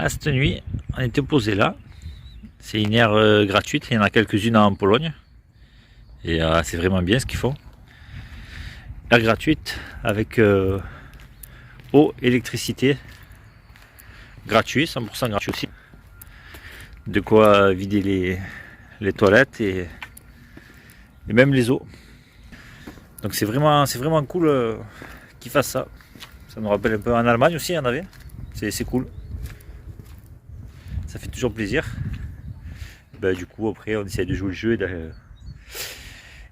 Cette nuit, on était posé là. C'est une aire gratuite, il y en a quelques-unes en Pologne. Et c'est vraiment bien ce qu'ils font. Aire gratuite avec eau, électricité, gratuit, 100% gratuit aussi. De quoi vider les toilettes et même les eaux. Donc c'est vraiment cool qu'ils fassent ça. Ça nous rappelle un peu en Allemagne aussi, il y en avait. C'est cool. Ça fait toujours plaisir. Du coup après on essaie de jouer le jeu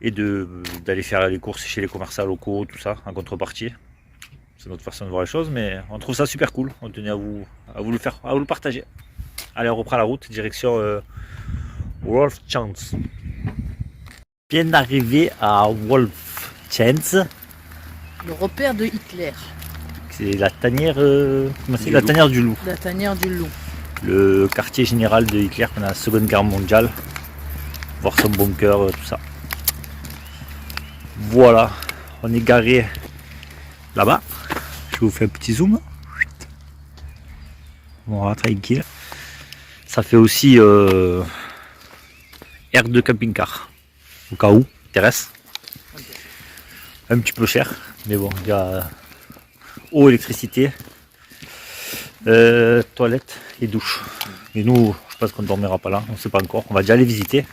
et d'aller faire les courses chez les commerçants locaux, tout ça, en contrepartie. C'est notre façon de voir les choses, mais on trouve ça super cool. On tenait à vous le partager. Allez, on reprend la route, direction Wolfschanz. Bien arrivé à Wolfschanz. Le repère de Hitler. C'est la tanière, la tanière du loup. La tanière du loup. Le quartier général de Hitler pendant la Seconde Guerre mondiale. Voir son bunker, tout ça. Voilà, on est garé là-bas. Je vous fais un petit zoom. Voilà, tranquille. Ça fait aussi aire de camping-car. Au cas où, intéresse. Un petit peu cher, mais bon, il y a eau, électricité, toilette et douche. Mais nous, je pense qu'on ne dormira pas là, on ne sait pas encore. On va déjà aller visiter.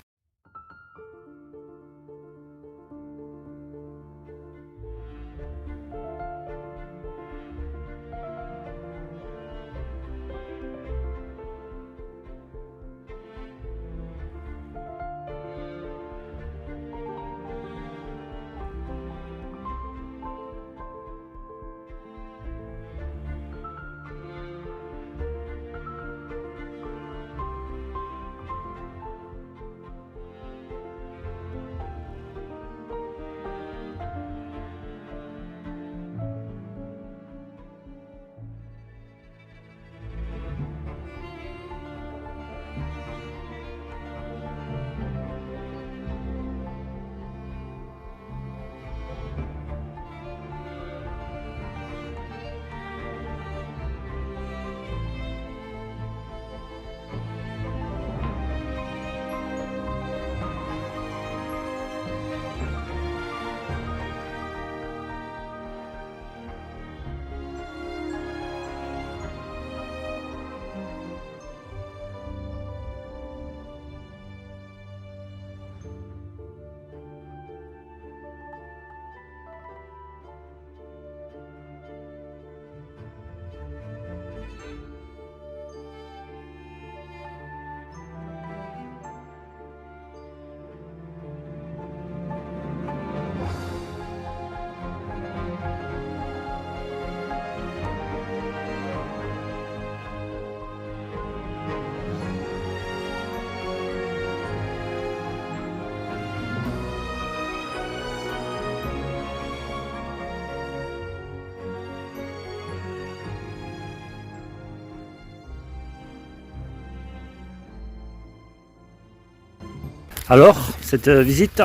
Alors, cette visite?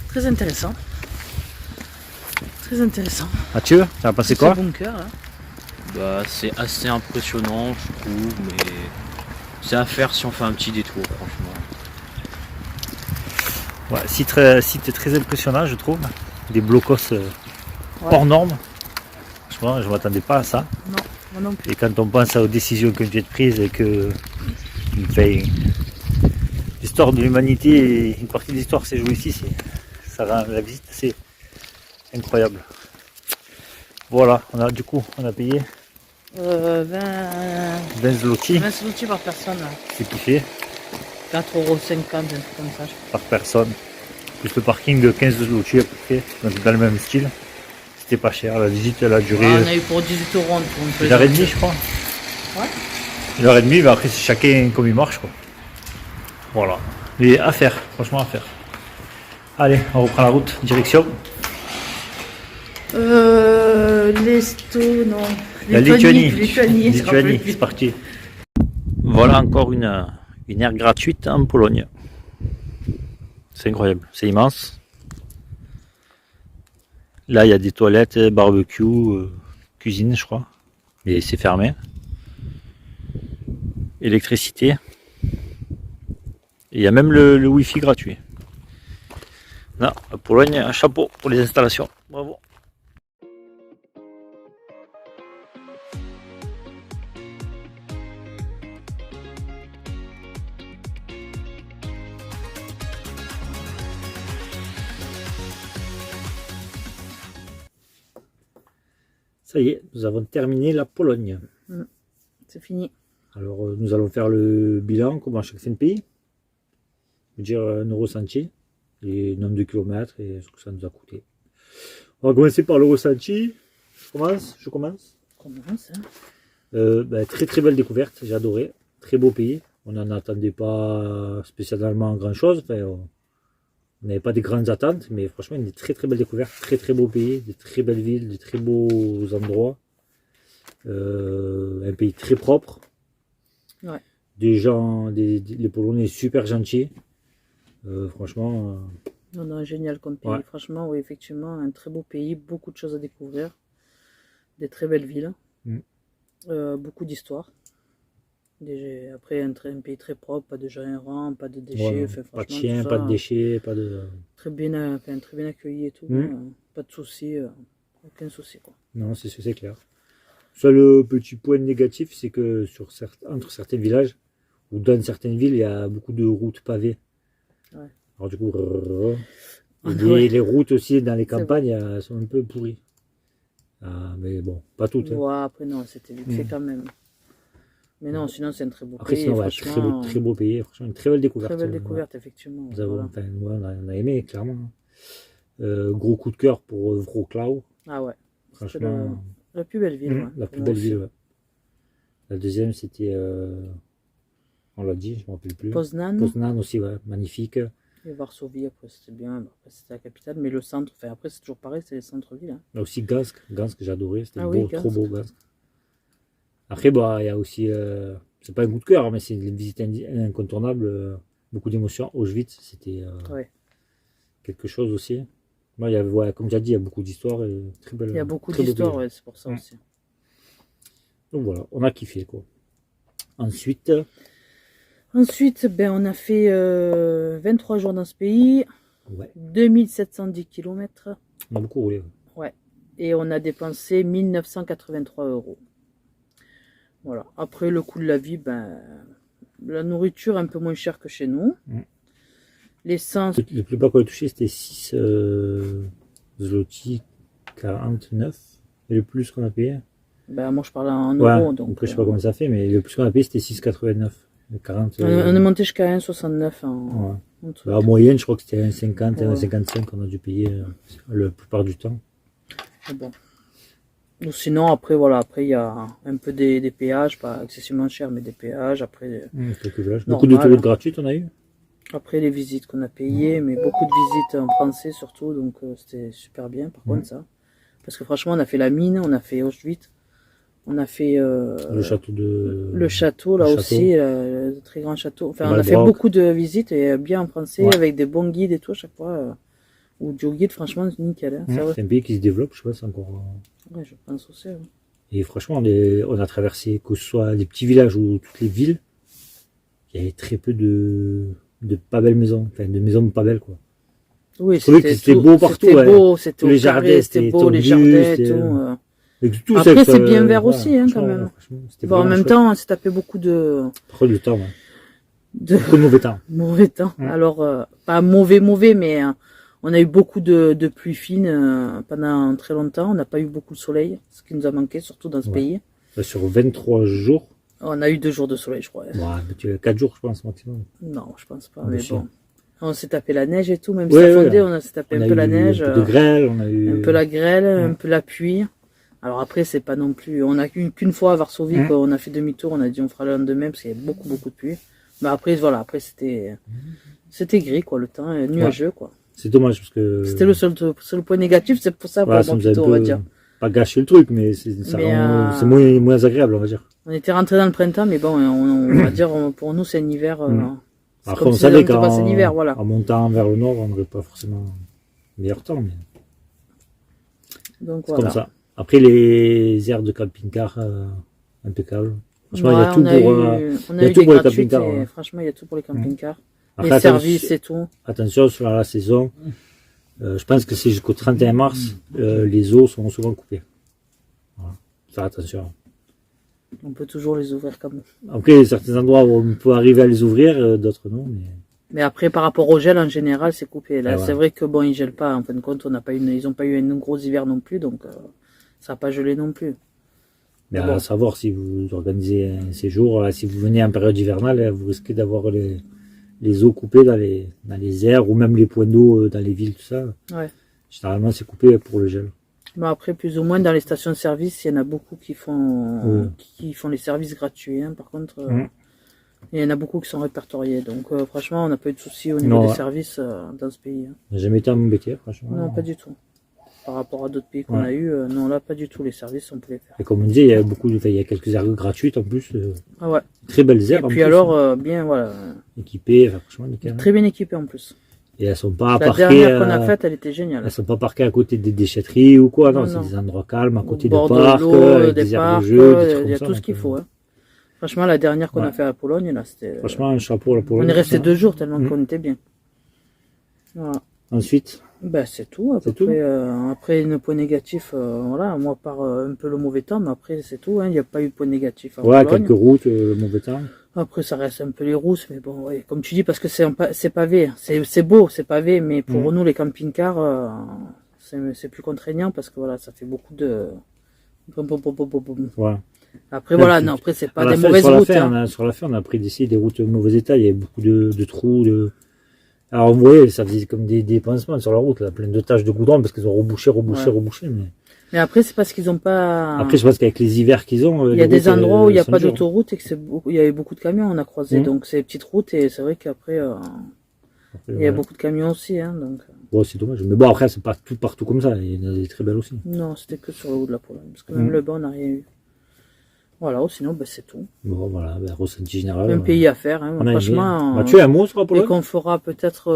Très intéressant. Très intéressant. Mathieu, tu as pensé quoi? Bunker, hein. Bah, c'est assez impressionnant, je trouve, mais c'est à faire si on fait un petit détour, franchement. Ouais, site très impressionnant, je trouve. Des blocos hors normes. Franchement, je ne m'attendais pas à ça. Non, moi non plus. Et quand on pense aux décisions qui ont dû être prises et que l'histoire de l'humanité, une partie de l'histoire s'est jouée ici, ça rend la visite assez incroyable. Voilà, on a payé 20 zloty. 20 zloty par personne. C'est kiffé. 4,50 €, un truc comme ça. Par personne. Plus le parking de 15 zloty à peu près, donc dans le même style. C'était pas cher, la visite elle a duré On a eu pour 18 € en tout. une heure et demie je crois. Ouais. 1h30, mais après c'est chacun comme il marche quoi. Voilà. Mais à faire, franchement à faire. Allez, on reprend la route, direction. L'Esto, non. La Lituanie. Lituanie, C'est parti. Voilà encore une aire gratuite en Pologne. C'est incroyable, c'est immense. Là, il y a des toilettes, barbecue, cuisine, je crois. Mais c'est fermé. Électricité. Et il y a même le Wi-Fi gratuit. Là, la Pologne, un chapeau pour les installations. Bravo. Ça y est, nous avons terminé la Pologne. C'est fini. Alors, nous allons faire le bilan, comme à chaque fin de pays. Je veux dire, un ressenti, les nombres de kilomètres et ce que ça nous a coûté. On va commencer par le ressenti. Je commence. Commence, hein. Très très belle découverte, j'ai adoré. Très beau pays. On n'en attendait pas spécialement grand chose. Enfin, on n'avait pas des grandes attentes, mais franchement, une très très belle découverte. Très très beau pays, des très belles villes, des très beaux endroits. Un pays très propre. Ouais. Des gens, les Polonais super gentils. Franchement. On a un génial comme pays. Ouais. Franchement, oui, effectivement, un très beau pays, beaucoup de choses à découvrir. Des très belles villes. Beaucoup d'histoires. Après, un pays très propre, pas de gens errants, pas de déchets. Ouais, Enfin, pas de chiens, pas de déchets, pas de. Très bien accueilli et tout. Pas de soucis, aucun souci, quoi. Non, c'est clair. Seul petit point négatif, c'est que entre certains villages ou dans certaines villes, il y a beaucoup de routes pavées. Ouais. Alors du coup, Ouais. les routes aussi dans les campagnes elles sont un peu pourries. Mais bon, pas toutes. Hein. Ouais, après non, c'était vite fait quand même. Mais non, sinon c'est un très beau Après, pays. sinon, Franchement, très beau pays, franchement, une très belle découverte. très belle découverte, effectivement. Nous avons, Voilà. enfin, on a aimé, clairement. Gros coup de cœur pour Wrocław. Ah ouais. Franchement, La plus belle ville. Ouais, la pour plus moi belle aussi. ville. Ouais. La deuxième, c'était, on l'a dit, je ne me rappelle plus. Poznan Poznan aussi, ouais, magnifique. et Varsovie, après c'était bien. Après c'était la capitale, mais le centre, enfin après c'est toujours pareil, c'est les centres-villes. Hein. Là aussi, Gdansk que j'ai adoré, c'était Oui, trop beau, Gdansk. Après, bah, il y a aussi, c'est pas un coup de cœur, mais c'est une visite incontournable, beaucoup d'émotions. Auschwitz, c'était quelque chose aussi. Moi, il y avait, comme j'ai dit, il y a beaucoup d'histoires et très belle. Il y a beaucoup très beau d'histoires, pays. ouais, c'est pour ça aussi. Donc voilà, on a kiffé quoi. Ensuite, Ben, on a fait 23 jours dans ce pays, ouais, 2710 km. on a beaucoup roulé. Ouais. Et on a dépensé 1983 €. Voilà. Après, le coût de la vie, ben, la nourriture un peu moins chère que chez nous. L'essence. Le plus bas qu'on a touché, c'était 6 zloty 49. Et le plus qu'on a payé. Ben, moi, je parle en Ouais, euros. Donc, après, je sais pas comment ça fait, mais le plus qu'on a payé, c'était 6,89. 40. On est monté jusqu'à 1,69 Ouais. en truc. Bah, en moyenne, je crois que c'était 1,50, Ouais. 1,55 qu'on a dû payer la plupart du temps. Mais bon. Ou sinon, après, voilà, après, il y a un peu des péages, pas excessivement cher, mais des péages. Après, Quelques villages. Normal, Beaucoup d'autoroutes gratuites, on a eu. après, les visites qu'on a payées, mais beaucoup de visites en français surtout, donc c'était super bien, par contre, ça. Parce que franchement, on a fait la mine, on a fait Auschwitz, on a fait Le château de. le château, là le aussi, le très grand château. Enfin, on a Malbrook. fait beaucoup de visites, et bien en français, Ouais. avec des bons guides et tout, à chaque fois. Ou du guide, franchement, c'est nickel. Hein, ça, ouais. C'est un pays qui se développe, je sais pas, c'est encore. Ouais, je pense aussi. Ouais. Et franchement, on a traversé, que ce soit les petits villages ou toutes les villes, il y avait très peu de pas belles maisons, enfin de maisons pas belles quoi. Oui, Je trouvais que c'était beau partout, c'était ouais. beau, c'était Tous les au carré, jardins, c'était c'était beau, les tendu, jardins et c'était- tout. Et tout Après, cette, c'est bien vert voilà, aussi, hein, quand franchement, même. franchement, c'était Bon, en vraiment même chouette. temps, on s'est tapé beaucoup de Trop de temps, ouais. de Beaucoup de mauvais temps. mauvais temps. Ouais. Alors, pas mauvais, mais on a eu beaucoup de pluie fine pendant très longtemps. On n'a pas eu beaucoup de soleil, ce qui nous a manqué, surtout dans ce Ouais. pays. Sur 23 jours, On a eu 2 jours de soleil, je crois. ouais, mais tu as 4 jours, je pense, maximum. Non, je pense pas, Bien mais sûr. bon. On s'est tapé la neige et tout, même si Ouais, ça ouais, fondait, ouais. on s'est tapé On un a peu la eu neige, un peu de grêle, on a eu. un peu la grêle, un peu la pluie. Alors après, c'est pas non plus... On a qu'une fois à Varsovie, qu'on a fait demi-tour, on a dit on fera le lendemain, parce qu'il y avait beaucoup de pluie. Mais après, voilà, après c'était gris, quoi, le temps, nuageux, quoi. C'est dommage, parce que... C'était le seul point négatif, c'est pour ça, voilà, pour moi, ça nous a plutôt, un on va peu dire. pas gâché le truc, mais c'est moins agréable, on va dire. On était rentré dans le printemps, mais bon, on va dire, pour nous, c'est un hiver... c'est Après, comme on si savait on était passé l'hiver, voilà. qu'en montant vers le nord, on n'aurait pas forcément meilleur temps, mais Donc c'est voilà. comme ça. Après, les aires de camping-car, impeccables. Franchement, il y a tout on a eu tout des pour les gratuites camping-cars. et franchement, il y a tout pour les camping-cars. Après, Les services et tout. Attention sur la saison. Je pense que c'est jusqu'au 31 mars, les eaux sont souvent coupées. Voilà. Faire attention. On peut toujours les ouvrir comme nous. Après, il y a certains endroits où on peut arriver à les ouvrir, d'autres non. Mais après, par rapport au gel, en général, c'est coupé. Là, Ah, c'est voilà. vrai que bon, ils gèlent pas. En fin de compte, ils n'ont pas eu un gros hiver non plus, donc ça n'a pas gelé non plus. Mais Bon. à savoir, si vous organisez un séjour, si vous venez en période hivernale, vous risquez d'avoir les eaux coupées dans les aires ou même les points d'eau dans les villes, tout ça. Ouais. Généralement, c'est coupé pour le gel. Mais après, plus ou moins, dans les stations de service, il y en a beaucoup qui font les services gratuits. Hein. Par contre, il y en a beaucoup qui sont répertoriés. Donc, franchement, on n'a pas eu de soucis au niveau des services dans ce pays. Hein. On n'a jamais été embêté, franchement. Non, pas du tout. Par rapport à d'autres pays qu'on a eu, non, là, pas du tout. Les services, on pouvait faire. Et comme on disait, il y a il y a quelques aires gratuites en plus. Ah ouais. Très belles aires. Et en puis plus, alors, bien, voilà. équipées, enfin, franchement, nickel. Très bien équipées en plus. Et elles sont pas La parquées. dernière qu'on a faite, elle était géniale. Elles sont pas parquées à côté des déchetteries ou quoi. Non, Non, c'est non. des endroits calmes, à côté Au de bord parcs, l'eau, avec des des aires de parcs, jeu, des trucs il y a comme tout ça, ce qu'il donc, faut. Hein. Franchement, la dernière qu'on a ouais. fait à Pologne, là, c'était... Franchement, un chapeau là pour on est resté 2 jours tellement Mhm. qu'on était bien. Voilà. Ensuite, Ben, c'est tout, à peu C'est tout. près. Après, un point négatif, voilà, moi, par un peu le mauvais temps, mais après, c'est tout. Hein. Il n'y a pas eu de point négatif à ouais, Pologne. quelques routes, le mauvais temps. Après, ça reste un peu les rousses, mais bon, ouais, comme tu dis, parce que c'est pavé. C'est beau, c'est pavé, mais pour nous, les camping-cars, c'est plus contraignant parce que voilà, ça fait beaucoup de... Ouais. Après, voilà, non, après, c'est pas des Sur mauvaises la routes. fin, Hein. sur la fin, on a pris d'ici des routes de mauvais état. Il y avait beaucoup de trous. Alors, vous voyez, ça faisait comme des pansements sur la route, là, plein de taches de goudron parce qu'ils ont rebouché. Mais après, c'est parce qu'ils ont pas... Après, je pense qu'avec les hivers qu'ils ont, Il y a des endroits où il n'y a pas d'autoroute. d'autoroute et que il y avait beaucoup de camions, on a croisé. Donc, c'est des petites routes et c'est vrai qu'après, il y a beaucoup de camions aussi. Hein, donc... Bon, c'est dommage. Mais bon, après, c'est pas tout partout comme ça. Il y en a des très belles aussi. Non, c'était que sur le haut de la Pologne. Parce que même le bas, on n'a rien eu. Voilà, sinon, ben, c'est tout. Bon, voilà, ressenti général. Un pays à faire, hein, On a franchement. Mathieu, un mot sur la Et Pologne? qu'on fera peut-être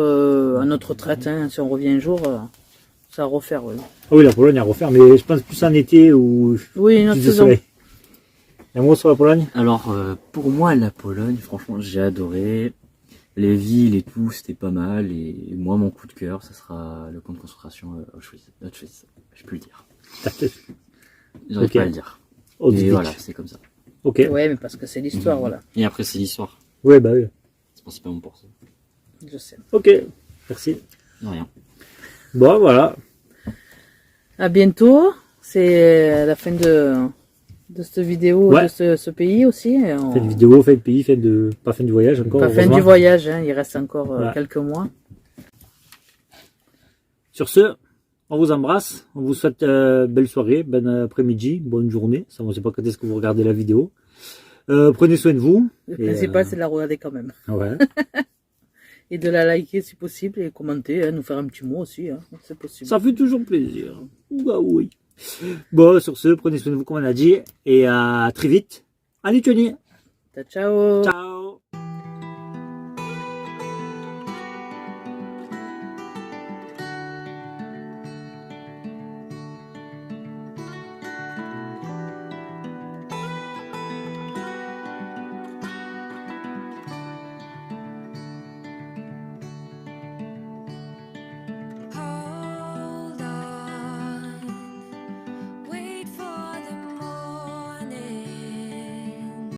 à notre retraite, hein, si on revient un jour, ça à refaire, oui. Ah oui, la Pologne à refaire, mais je pense plus en été ou Oui, une autre plus de saison. soleil. Un mot sur la Pologne? Alors, pour moi, la Pologne, franchement, j'ai adoré. Les villes et tout, c'était pas mal. Et moi, mon coup de cœur, ça sera le camp de concentration Auschwitz. Je peux le dire. J'arrive Ok. pas à le dire. Et Auschwitz. voilà, c'est comme ça. Ok. Ouais, mais parce que c'est l'histoire, voilà. Et après, c'est l'histoire. Ouais, bah oui. C'est principalement pour ça. Je sais. Ok. Merci. De rien. Bon, voilà. À bientôt. C'est la fin de cette vidéo, Ouais. de ce pays aussi. Et on- Fin de vidéo, fin de pays, pas fin du voyage encore. Pas fin heureusement. du voyage, hein, il reste encore Ouais. quelques mois. Sur ce, on vous embrasse. On vous souhaite belle soirée, bon après-midi, bonne journée. Ça, on ne sait pas quand est-ce que vous regardez la vidéo. Prenez soin de vous. Le Et, principal, c'est de la regarder quand même. Ouais. Et de la liker si possible et commenter, hein, nous faire un petit mot aussi, hein, c'est possible. Ça fait toujours plaisir. Bah oui. Bon, sur ce, prenez soin de vous comme on a dit. Et à très vite. En Lituanie. Ciao. Ciao.